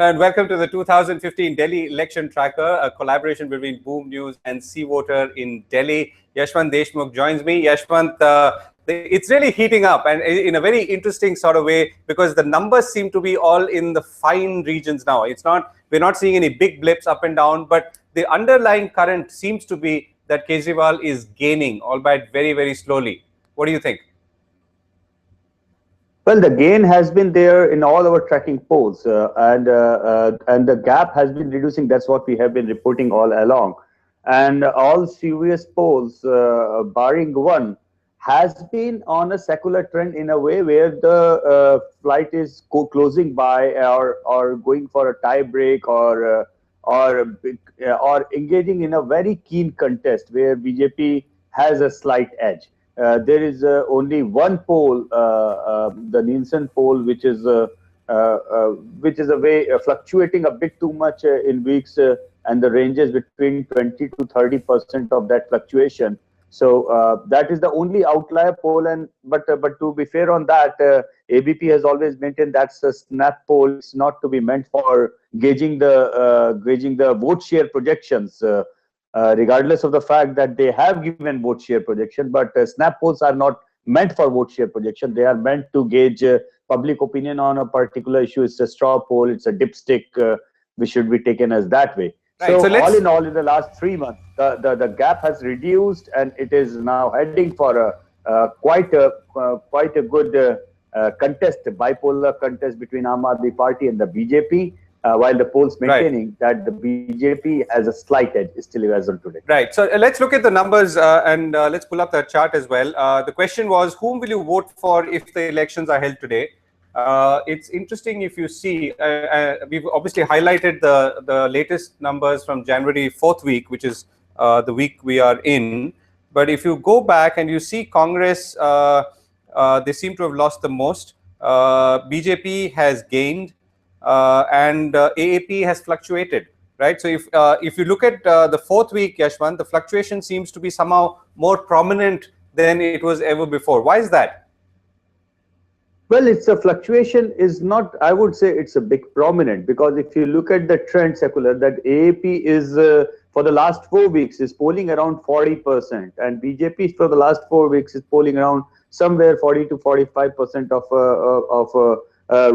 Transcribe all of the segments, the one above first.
and welcome to the 2015 Delhi Election Tracker, a collaboration between Boom News and Sea Voter in Delhi. Yashwant Deshmukh joins me. Yashwant, it's really heating up, and in a very interesting sort of way, because the numbers seem to be all in the fine regions now. We're not seeing any big blips up and down, but the underlying current seems to be that Kejriwal is gaining, albeit very, very slowly. What do you think? Well, the gain has been there in all our tracking polls, and the gap has been reducing. That's what we have been reporting all along. And all serious polls, barring one, has been on a secular trend in a way where the flight is closing by or going for a tie break or engaging in a very keen contest where BJP has a slight edge. There is only one poll, the Nielsen poll, which is a way fluctuating a bit too much in weeks, and the ranges between 20 to 30% of that fluctuation. So that is the only outlier poll. And but to be fair on that, ABP has always maintained that's a snap poll. It's not to be meant for gauging the vote share projections. Regardless of the fact that they have given vote share projection, but snap polls are not meant for vote share projection. They are meant to gauge public opinion on a particular issue. It's a straw poll. It's a dipstick, which should be taken as that way. Right. So all in all, in the last 3 months, the gap has reduced, and it is now heading for quite a good contest, bipolar contest between Aam Aadmi Party and the BJP. While the polls maintaining that the BJP has a slight edge still as of today. Right. So let's look at the numbers and let's pull up the chart as well. The question was, whom will you vote for if the elections are held today? It's interesting if you see, we've obviously highlighted the latest numbers from January 4th week, which is the week we are in. But if you go back and you see Congress, they seem to have lost the most. BJP has gained. And AAP has fluctuated, right? So if you look at the 4th week, Yashwant, the fluctuation seems to be somehow more prominent than it was ever before. Why is that? Well, it's a fluctuation is not, I would say it's a big prominent, because if you look at the trend secular, that AAP is for the last 4 weeks is polling around 40%, and BJP for the last 4 weeks is polling around somewhere 40 to 45% of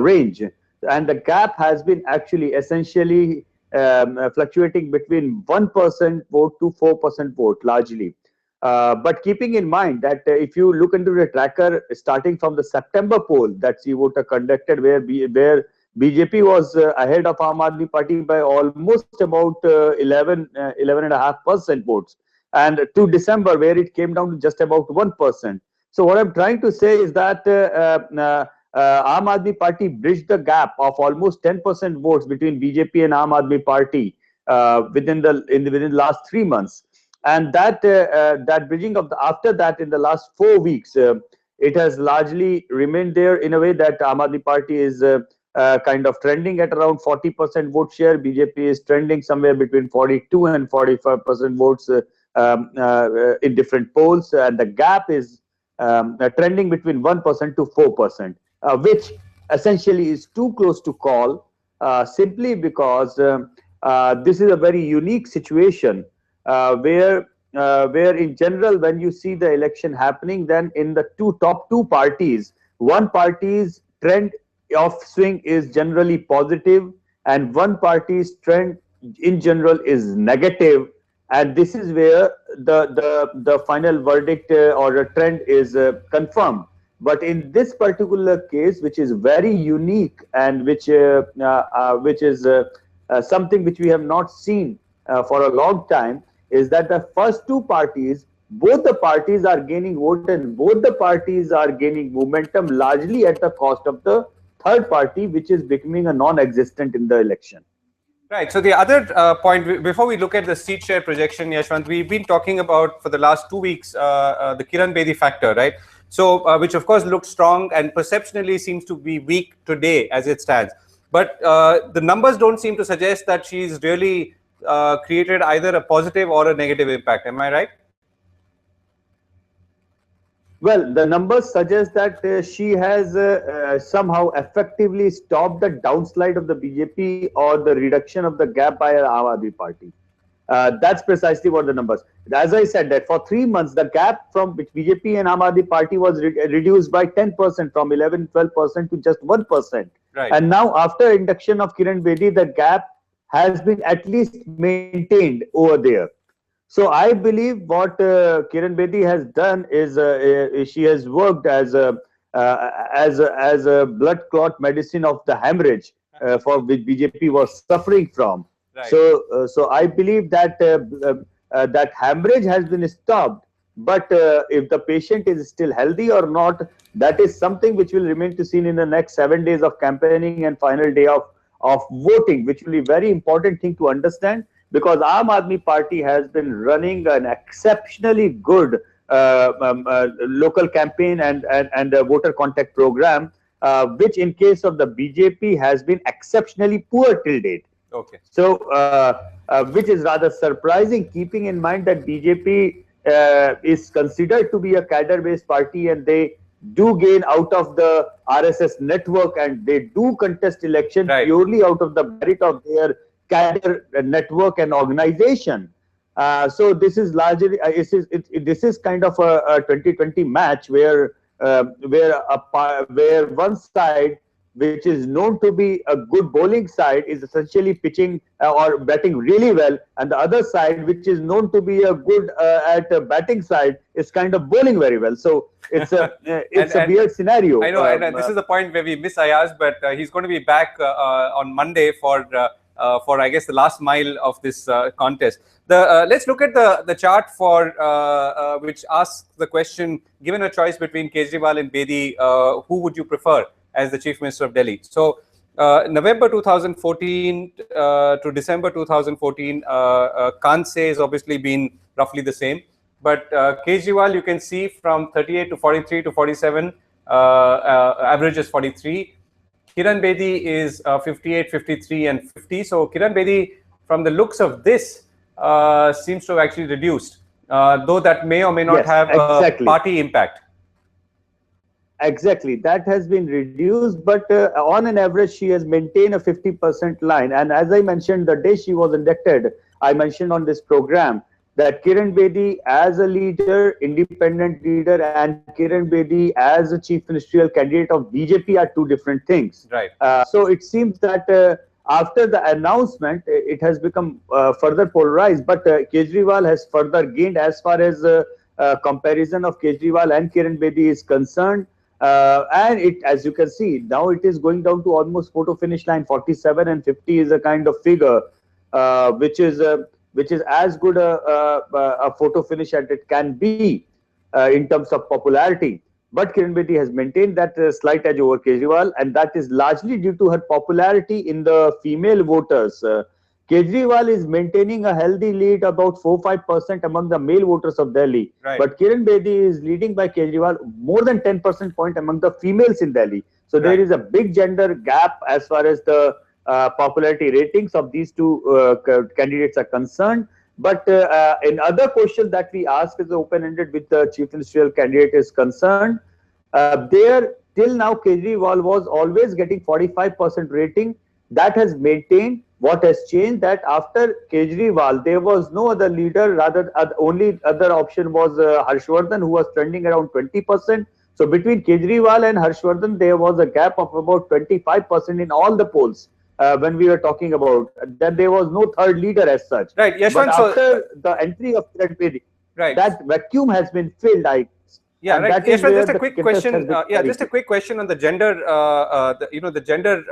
range. And the gap has been actually essentially fluctuating between 1% vote to 4% vote largely. But keeping in mind that if you look into the tracker starting from the September poll that Sea Voter conducted, where BJP was ahead of Aam Aadmi Party by almost about 11.5% votes, and to December where it came down to just about 1%. So what I'm trying to say is that Aam Aadmi Party bridged the gap of almost 10% votes between BJP and Aam Aadmi Party within the last 3 months, and that bridging of after that in the last 4 weeks, it has largely remained there in a way that Aam Aadmi Party is kind of trending at around 40% vote share. BJP is trending somewhere between 42 and 45% votes in different polls, and the gap is trending between 1% to 4%. Which essentially is too close to call, simply because this is a very unique situation where in general, when you see the election happening, then in the top two parties, one party's trend of swing is generally positive, and one party's trend in general is negative, and this is where the final verdict or a trend is confirmed. But in this particular case, which is very unique and which is something which we have not seen for a long time, is that the first two parties, both the parties are gaining vote and both the parties are gaining momentum largely at the cost of the third party, which is becoming a non-existent in the election. Right. So the other point, before we look at the seat share projection, Yashwant, we've been talking about for the last 2 weeks the Kiran Bedi factor, right? So, which of course looks strong and perceptionally seems to be weak today as it stands. But the numbers don't seem to suggest that she's really created either a positive or a negative impact. Am I right? Well, the numbers suggest that she has somehow effectively stopped the downslide of the BJP or the reduction of the gap by Aam Aadmi Party. That's precisely what the numbers. As I said, that for 3 months, the gap from which BJP and Aam Aadmi Party was reduced by 10%, from 11-12% to just 1%. Right. And now, after induction of Kiran Bedi, the gap has been at least maintained over there. So I believe what Kiran Bedi has done is she has worked as a blood clot medicine of the hemorrhage for which BJP was suffering from. Right. So I believe that that hemorrhage has been stopped. But if the patient is still healthy or not, that is something which will remain to seen in the next 7 days of campaigning and final day of voting, which will be very important thing to understand. Because Aam Aadmi Party has been running an exceptionally good local campaign and voter contact program, which in case of the BJP has been exceptionally poor till date. Okay. So, which is rather surprising, keeping in mind that BJP is considered to be a cadre-based party, and they do gain out of the RSS network, and they do contest election purely out of the merit of their cadre network and organization. So this is largely this is kind of a 2020 match where one side, which is known to be a good bowling side, is essentially pitching or batting really well, and the other side, which is known to be a good at a batting side, is kind of bowling very well. So it's a a weird scenario. I know, and this is the point where we miss Ayaz, but he's going to be back on Monday for I guess the last mile of this contest. Let's look at the chart for which asks the question: given a choice between Kejriwal and Bedi, who would you prefer as the Chief Minister of Delhi? So November 2014 to December 2014, can't say has obviously been roughly the same. But Kejriwal, you can see from 38 to 43 to 47, average is 43. Kiran Bedi is 58, 53, and 50. So Kiran Bedi, from the looks of this, seems to have actually reduced, though that may or may not have a party impact. Exactly, that has been reduced, but on an average, she has maintained a 50% line. And as I mentioned, the day she was inducted, I mentioned on this program that Kiran Bedi as a leader, independent leader, and Kiran Bedi as a chief ministerial candidate of BJP are two different things. Right. So it seems that after the announcement, it has become further polarized, but Kejriwal has further gained as far as comparison of Kejriwal and Kiran Bedi is concerned. And it, as you can see, now it is going down to almost photo finish line. 47 and 50 is a kind of figure which is as good a photo finish as it can be in terms of popularity. But Kiran Bedi has maintained that slight edge over Kejriwal, and that is largely due to her popularity in the female voters. Kejriwal is maintaining a healthy lead, about 4-5% among the male voters of Delhi. Right. But Kiran Bedi is leading by Kejriwal more than 10% point among the females in Delhi. So there is a big gender gap as far as the popularity ratings of these two candidates are concerned. But in other question that we ask is open-ended with the chief ministerial candidate is concerned. There till now Kejriwal was always getting 45% rating. That has maintained. What has changed that after Kejriwal, there was no other leader, rather only other option was Harshvardhan, who was trending around 20%. So between Kejriwal and Harshvardhan, there was a gap of about 25% in all the polls when we were talking about. Then there was no third leader as such. Right, Yashwant, but after the entry of Kiran Bedi, that vacuum has been filled. Yeah, right. Yashwant, just a quick question. Just a quick question on the gender, the gender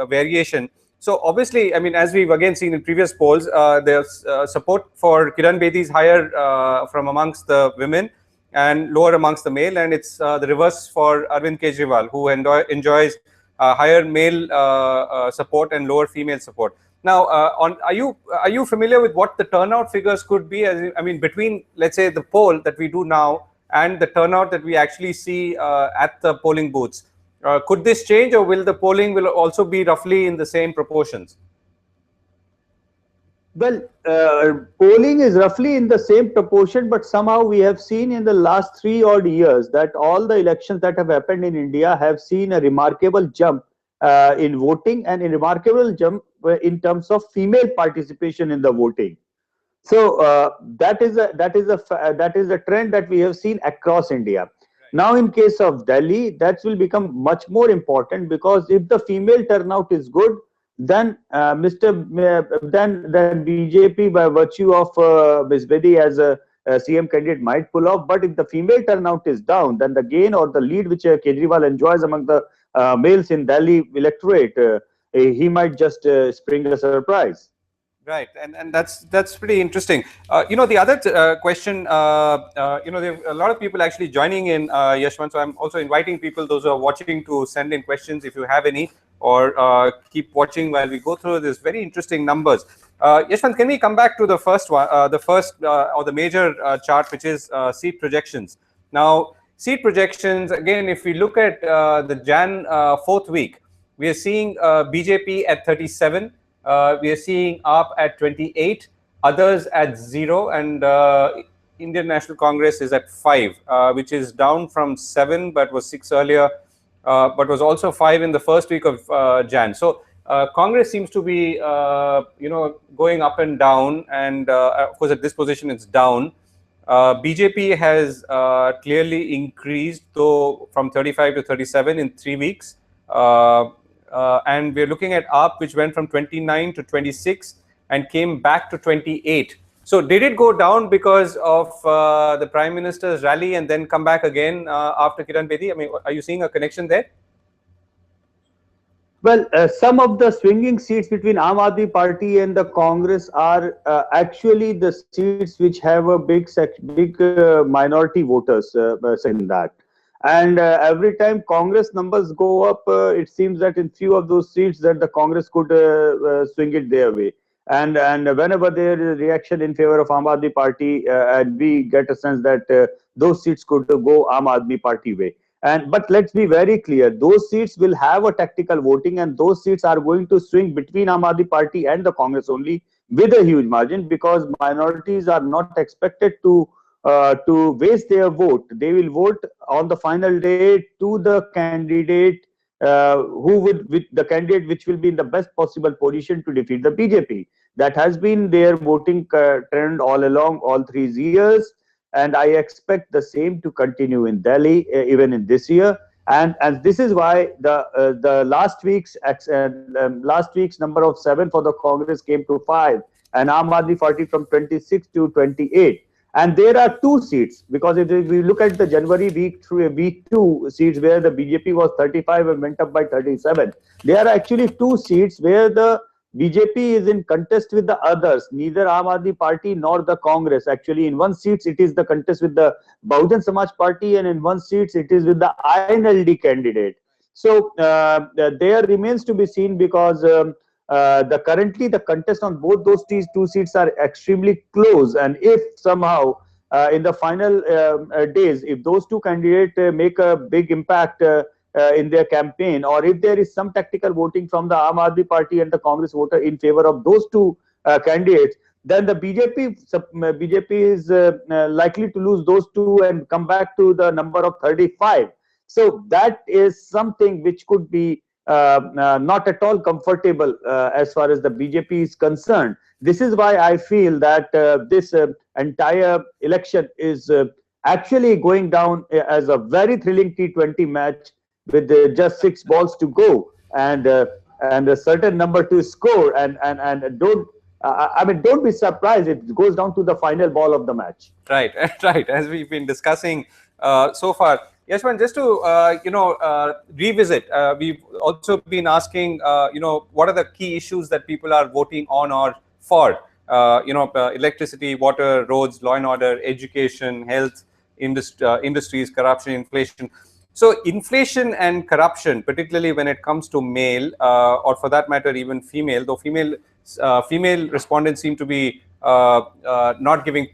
variation. So obviously, I mean, as we've again seen in previous polls, there's support for Kiran Bedi is higher from amongst the women and lower amongst the male, and it's the reverse for Arvind Kejriwal, who enjoys higher male support and lower female support. Now, are you familiar with what the turnout figures could be? I mean, between, let's say, the poll that we do now and the turnout that we actually see at the polling booths. Could this change, or will the polling also be roughly in the same proportions? Well, polling is roughly in the same proportion, but somehow we have seen in the last 3 odd years that all the elections that have happened in India have seen a remarkable jump in voting and a remarkable jump in terms of female participation in the voting. So that is a trend that we have seen across India. Now, in case of Delhi, that will become much more important because if the female turnout is good, then then BJP by virtue of Ms. Bedi as a CM candidate might pull off. But if the female turnout is down, then the gain or the lead which Kejriwal enjoys among the males in Delhi electorate, he might just spring a surprise. Right, and that's pretty interesting. The other question, there are a lot of people actually joining in, Yashwant. So I'm also inviting people, those who are watching, to send in questions if you have any, or keep watching while we go through this very interesting numbers. Yashwant, can we come back to the first one, or the major chart, which is seat projections? Now, seat projections, again, if we look at the Jan 4th week, we are seeing BJP at 37. We are seeing AAP at 28, others at 0, and Indian National Congress is at 5, which is down from 7, but was 6 earlier, but was also 5 in the first week of Jan. So Congress seems to be, going up and down, and of course at this position it's down. BJP has clearly increased, though, from 35 to 37 in 3 weeks. And we're looking at AAP, which went from 29 to 26 and came back to 28. So did it go down because of the Prime Minister's rally and then come back again after Kiran Bedi? I mean, are you seeing a connection there? Well, some of the swinging seats between Aam Aadmi Party and the Congress are actually the seats which have a big minority voters in that. And every time Congress numbers go up, it seems that in few of those seats that the Congress could swing it their way. And whenever there is a reaction in favor of Aam Aadmi Party, and we get a sense that those seats could go Aam Aadmi Party way. But let's be very clear, those seats will have a tactical voting, and those seats are going to swing between Aam Aadmi Party and the Congress only with a huge margin, because minorities are not expected to waste their vote. They will vote on the final day to the candidate the candidate which will be in the best possible position to defeat the BJP. That has been their voting trend all along, all 3 years. And I expect the same to continue in Delhi even in this year. And this is why the last week's number of 7 for the Congress came to 5, and Aam Aadmi Party from 26 to 28. And there are 2 seats, because if we look at the January week 2 seats where the BJP was 35 and went up by 37, there are actually 2 seats where the BJP is in contest with the others, neither Aam Aadmi Party nor the Congress. Actually, in one seat it is the contest with the Bahujan Samaj Party, and in one seat it is with the INLD candidate. So there remains to be seen, because currently the contest on both those 2 seats are extremely close. And if somehow in the final days, if those 2 candidates make a big impact in their campaign, or if there is some tactical voting from the Aam Aadmi Party and the Congress voter in favor of those 2 candidates, then the BJP is likely to lose those 2 and come back to the number of 35. So that is something which could be not at all comfortable as far as the BJP is concerned. This is why I feel that this entire election is actually going down as a very thrilling T20 match with just 6 balls to go and a certain number to score. And don't be surprised if it goes down to the final ball of the match. Right, right. As we've been discussing so far. Yashwant, just to revisit, we've also been asking, what are the key issues that people are voting on or for? Electricity, water, roads, law and order, education, health, industries, corruption, inflation. So inflation and corruption, particularly when it comes to male, or for that matter even female, though female respondents seem to be not giving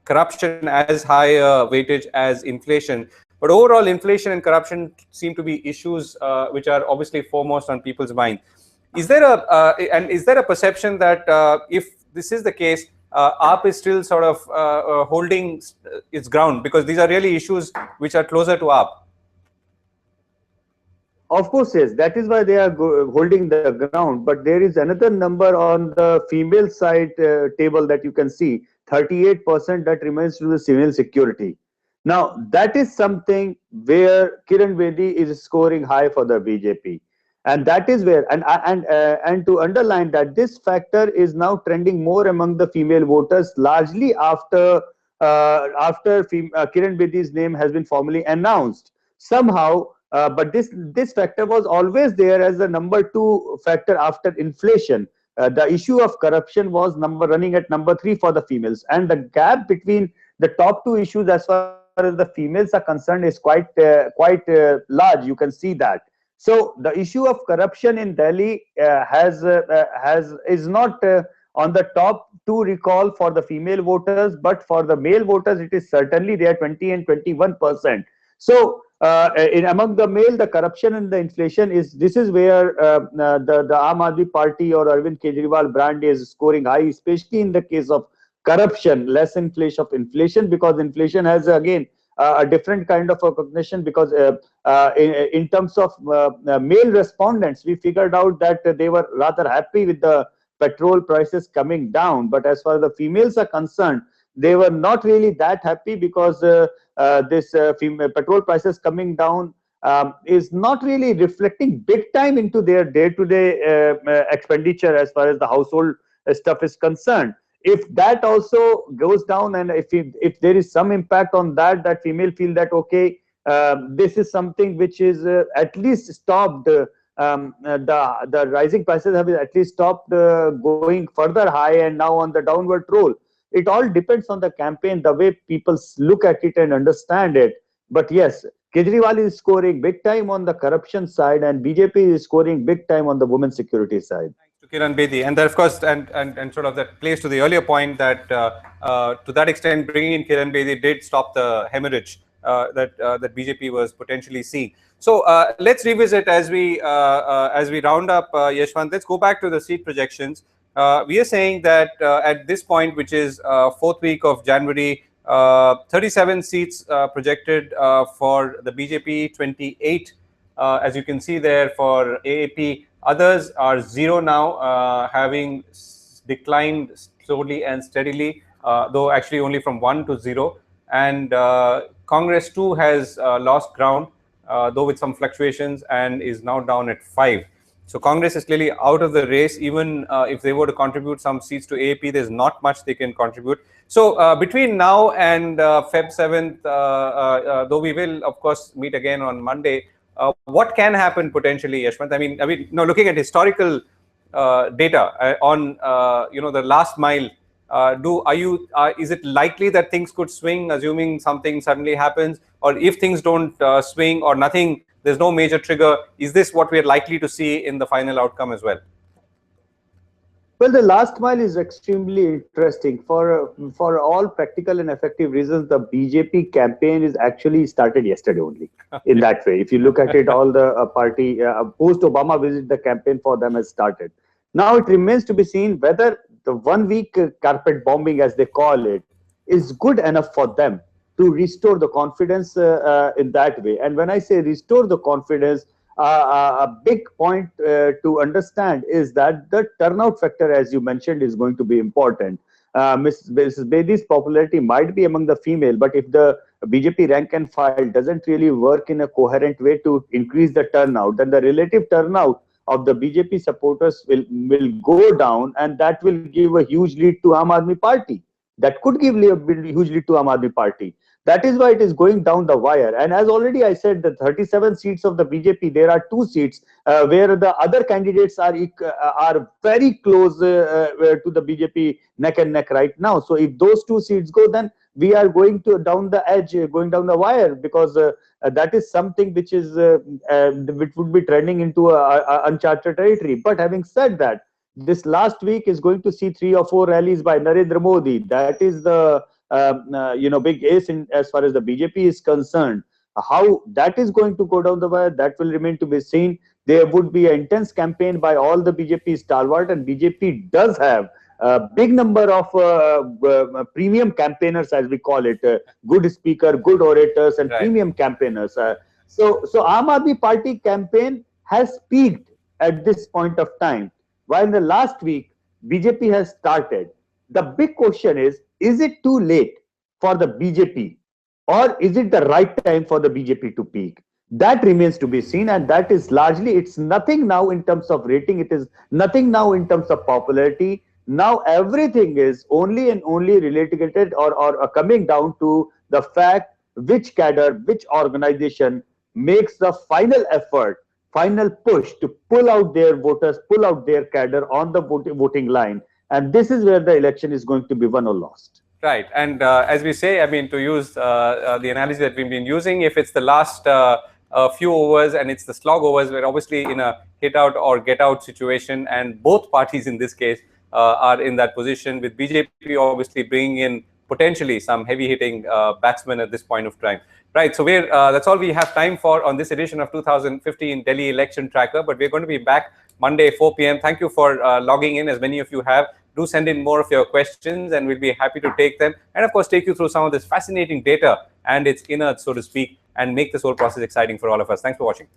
corruption as high a weightage as inflation. But overall, inflation and corruption seem to be issues which are obviously foremost on people's mind. Is there a perception that if this is the case, AAP is still sort of holding its ground, because these are really issues which are closer to AAP. Of course, yes. That is why they are holding the ground. But there is another number on the female side table that you can see, 38% that remains to the civil security. Now, that is something where Kiran Bedi is scoring high for the BJP. And that is where, and to underline that this factor is now trending more among the female voters, largely after Kiran Bedi's name has been formally announced. Somehow, but this factor was always there as the number 2 factor after inflation. The issue of corruption was running at number 3 for the females, and the gap between the top 2 issues as far as the females are concerned is quite large. You can see that. So the issue of corruption in Delhi is not on the top 2 recall for the female voters, but for the male voters it is certainly there, 20 and 21%. So among the male, the corruption and the inflation this is where the Aam Aadmi Party or Arvind Kejriwal brand is scoring high, especially in the case of corruption, less inflation, because inflation has again a different kind of recognition, because in terms of male respondents, we figured out that they were rather happy with the petrol prices coming down. But as far as the females are concerned, they were not really that happy, because this petrol prices coming down is not really reflecting big time into their day-to-day expenditure as far as the household stuff is concerned. If that also goes down, and if there is some impact on that female feel that okay, this is something which is at least stopped, the rising prices have at least stopped going further high and now on the downward roll. It all depends on the campaign, the way people look at it and understand it. But yes, Kejriwal is scoring big time on the corruption side, and BJP is scoring big time on the women's security side. Thanks to Kiran Bedi. And that, of course, and sort of that plays to the earlier point that to that extent, bringing in Kiran Bedi did stop the hemorrhage that BJP was potentially seeing. So let's revisit as we round up, Yashwant. Let's go back to the seat projections. We are saying that at this point, which is 4th week of January, 37 seats projected for the BJP, 28, as you can see there, for AAP. Others are 0 now, having declined slowly and steadily, though actually only from 1 to 0. And Congress too has lost ground, though with some fluctuations, and is now down at 5. So Congress is clearly out of the race. Even if they were to contribute some seats to AAP, there's not much they can contribute. So between now and Feb 7th, though we will, of course, meet again on Monday, what can happen potentially, Yashwant? I mean, no, looking at historical data on the last mile, is it likely that things could swing, assuming something suddenly happens, or if things don't swing or nothing? There's no major trigger. Is this what we're likely to see in the final outcome as well? Well, the last mile is extremely interesting for all practical and effective reasons. The BJP campaign is actually started yesterday only. In that way, if you look at it, all the party post-Obama visit, the campaign for them has started. Now it remains to be seen whether the 1 week carpet bombing, as they call it, is good enough for them to restore the confidence in that way. And when I say restore the confidence, a big point to understand is that the turnout factor, as you mentioned, is going to be important. Mrs. Bedi's popularity might be among the female, but if the BJP rank and file doesn't really work in a coherent way to increase the turnout, then the relative turnout of the BJP supporters will go down, and that will give a huge lead to Aam Aadmi Party. That could give a huge lead to Aam Aadmi Party. That is why it is going down the wire. And as already I said, the 37 seats of the BJP, there are 2 seats where the other candidates are very close to the BJP neck and neck right now. So if those 2 seats go, then we are going down the edge, going down the wire, because that is something which would be trending into uncharted territory. But having said that, this last week is going to see 3 or 4 rallies by Narendra Modi. That is the big ace as far as the BJP is concerned. How that is going to go down the wire, that will remain to be seen. There would be an intense campaign by all the BJP stalwart, and BJP does have big number of premium campaigners, as we call it, good speaker, good orators, and premium campaigners. So Aam Aadmi Party campaign has peaked at this point of time, while in the last week BJP has started. The big question is it too late for the BJP, or is it the right time for the BJP to peak? That remains to be seen, and that is largely, it's nothing now in terms of rating, it is nothing now in terms of popularity. Now everything is only and only related or coming down to the fact which cadre, which organization makes the final effort, final push to pull out their voters, pull out their cadre on the voting line. And this is where the election is going to be won or lost. Right. And as we say, I mean, to use the analogy that we've been using, if it's the last few overs and it's the slog overs, we're obviously in a hit out or get out situation. And both parties in this case are in that position, with BJP obviously bringing in potentially some heavy hitting batsmen at this point of time. Right. So we're that's all we have time for on this edition of 2015 Delhi Election Tracker. But we're going to be back Monday, 4 p.m. Thank you for logging in, as many of you have. Do send in more of your questions and we'll be happy to take them. And of course, take you through some of this fascinating data and its innards, so to speak, and make this whole process exciting for all of us. Thanks for watching.